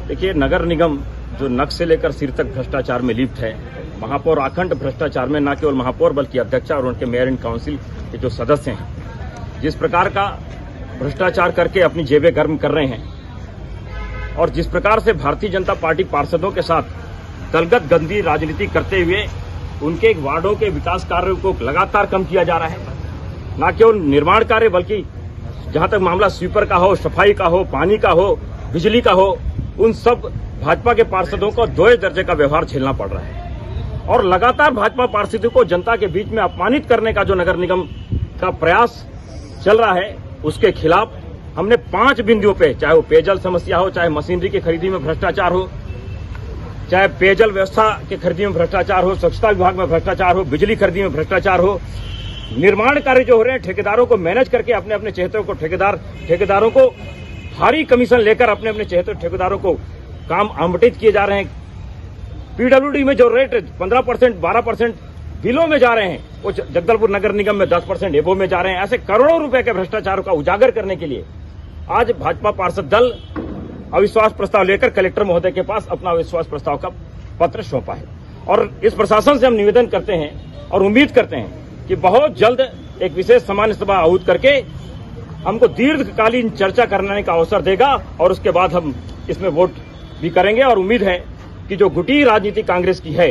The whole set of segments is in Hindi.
देखिए, नगर निगम जो नक से लेकर सिर तक भ्रष्टाचार में लिप्त है, महापौर अखंड भ्रष्टाचार में, न केवल महापौर बल्कि अध्यक्ष और उनके मेयर एंड काउंसिल के जो सदस्य हैं, जिस प्रकार का भ्रष्टाचार करके अपनी जेबें गर्म कर रहे हैं और जिस प्रकार से भारतीय जनता पार्टी पार्षदों के साथ दलगत गंदी राजनीति करते हुए उनके वार्डों के विकास कार्यों को लगातार कम किया जा रहा है। न केवल निर्माण कार्य बल्कि जहां तक मामला स्वीपर का हो, सफाई का हो, पानी का हो, बिजली का हो, उन सब भाजपा के पार्षदों को दोहरे दर्जे का व्यवहार झेलना पड़ रहा है। और लगातार भाजपा पार्षदों को जनता के बीच में अपमानित करने का जो नगर निगम का प्रयास चल रहा है, उसके खिलाफ हमने 5 बिंदुओं पे, चाहे वो पेयजल समस्या हो, चाहे मशीनरी की खरीदी में भ्रष्टाचार हो, चाहे पेयजल व्यवस्था की खरीदी में भ्रष्टाचार हो, स्वच्छता विभाग में भ्रष्टाचार हो, बिजली खरीदी में भ्रष्टाचार हो, निर्माण कार्य जो हो रहे हैं ठेकेदारों को मैनेज करके अपने अपने चहेतों को ठेकेदारों को भारी कमीशन लेकर अपने अपने चहेतों ठेकेदारों को काम आवंटित किए जा रहे हैं। पीडब्ल्यूडी में जो रेट 15%, 12% बिलों में जा रहे हैं, वो जगदलपुर नगर निगम में 10% एबो में जा रहे हैं। ऐसे करोड़ों रुपए के भ्रष्टाचार का उजागर करने के लिए आज भाजपा पार्षद दल अविश्वास प्रस्ताव लेकर कलेक्टर महोदय के पास अपना अविश्वास प्रस्ताव का पत्र सौंपा है। और इस प्रशासन से हम निवेदन करते हैं और उम्मीद करते हैं कि बहुत जल्द एक विशेष सामान्य सभा आहूत करके हमको दीर्घकालीन चर्चा करने का अवसर देगा और उसके बाद हम इसमें वोट भी करेंगे। और उम्मीद है कि जो गुटी राजनीति कांग्रेस की है,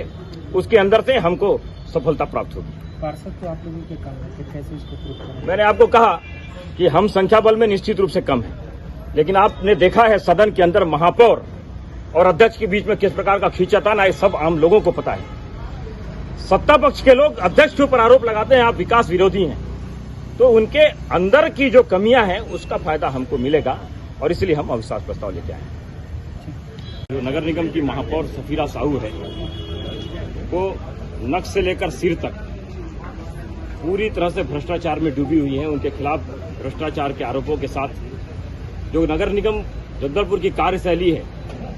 उसके अंदर से हमको सफलता प्राप्त होगी। पार्षद तो आप लोगों के काम है, कैसे इसको प्रूव करेंगे? मैंने आपको कहा कि हम संख्या बल में निश्चित रूप से कम है, लेकिन आपने देखा है सदन के अंदर महापौर और अध्यक्ष के बीच में किस प्रकार का खींचातान है, सब आम लोगों को पता है। सत्ता पक्ष के लोग अध्यक्ष के ऊपर आरोप लगाते हैं आप विकास विरोधी हैं, तो उनके अंदर की जो कमियां हैं उसका फायदा हमको मिलेगा और इसलिए हम अविश्वास प्रस्ताव लेके आए हैं। जो नगर निगम की महापौर सफीरा साहू है, वो नक से लेकर सिर तक पूरी तरह से भ्रष्टाचार में डूबी हुई है। उनके खिलाफ भ्रष्टाचार के आरोपों के साथ जो नगर निगम जगदलपुर की कार्यशैली है,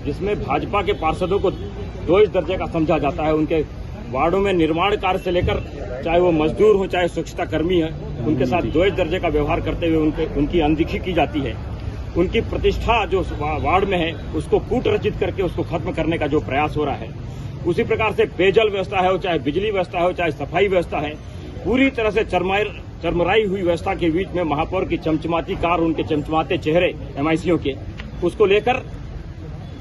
जिसमें भाजपा के पार्षदों को दोहरे दर्जे का समझा जाता है, उनके वार्डों में निर्माण कार्य से लेकर चाहे वो मजदूर हो चाहे स्वच्छता कर्मी है, उनके साथ दोहरे दर्जे का व्यवहार करते हुए उनकी अनदेखी की जाती है। उनकी प्रतिष्ठा जो वार्ड में है उसको कूट रचित करके उसको खत्म करने का जो प्रयास हो रहा है, उसी प्रकार से पेयजल व्यवस्था है, चाहे बिजली व्यवस्था हो, चाहे सफाई व्यवस्था है, पूरी तरह से चरमराई हुई व्यवस्था के बीच में महापौर की चमचमाती कार, उनके चमचमाते चेहरे एमआईसीओ के, उसको लेकर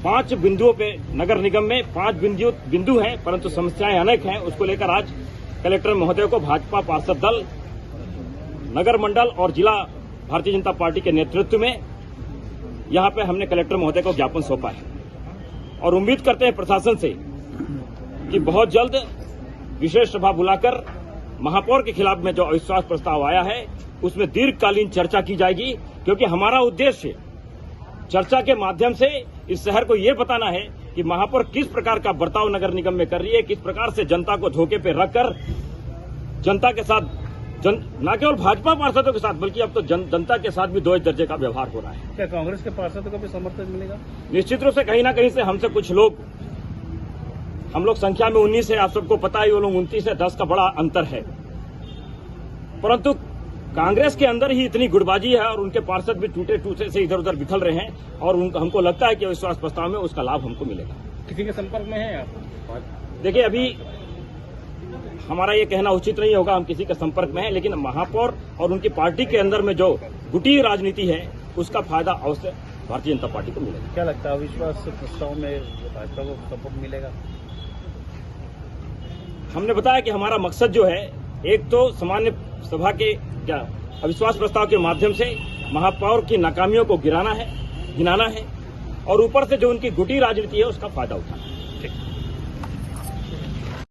5 बिंदुओं पे नगर निगम में 5 बिंदु हैं, परंतु समस्याएं अनेक हैं। उसको लेकर आज कलेक्टर महोदय को भाजपा पार्षद दल नगर मंडल और जिला भारतीय जनता पार्टी के नेतृत्व में यहां पे हमने कलेक्टर महोदय को ज्ञापन सौंपा है और उम्मीद करते हैं प्रशासन से कि बहुत जल्द विशेष सभा बुलाकर महापौर के खिलाफ में जो अविश्वास प्रस्ताव आया है उसमें दीर्घकालीन चर्चा की जाएगी, क्योंकि हमारा उद्देश्य चर्चा के माध्यम से इस शहर को ये बताना है कि महापौर किस प्रकार का बर्ताव नगर निगम में कर रही है, किस प्रकार से जनता को धोखे पे रखकर जनता के साथ न केवल भाजपा पार्षदों के साथ बल्कि अब तो जनता के साथ भी दोहरे दर्जे का व्यवहार हो रहा है। क्या कांग्रेस के पार्षदों को भी समर्थन मिलेगा? निश्चित रूप से कहीं ना कहीं से हमसे कुछ लोग, हम लोग संख्या में 19 है, आप सबको पता है, वो लोग 29 है, 10 का बड़ा अंतर है, परंतु कांग्रेस के अंदर ही इतनी गुटबाजी है और उनके पार्षद भी टूटे से इधर उधर बिखर रहे हैं और हमको लगता है कि अविश्वास प्रस्ताव में उसका लाभ हमको मिलेगा। किसी के संपर्क में है आप? देखिए, अभी हमारा ये कहना उचित नहीं होगा हम किसी के संपर्क में हैं, लेकिन महापौर और उनकी पार्टी के अंदर में जो गुटी राजनीति है उसका फायदा अवश्य भारतीय जनता पार्टी को मिलेगा। क्या लगता है अविश्वास प्रस्ताव में भाजपा को सपोर्ट मिलेगा? हमने बताया कि हमारा मकसद जो है, एक तो सामान्य सभा के अविश्वास प्रस्ताव के माध्यम से महापौर की नाकामियों को गिनाना है और ऊपर से जो उनकी गुटी राजनीति है उसका फायदा उठाना है।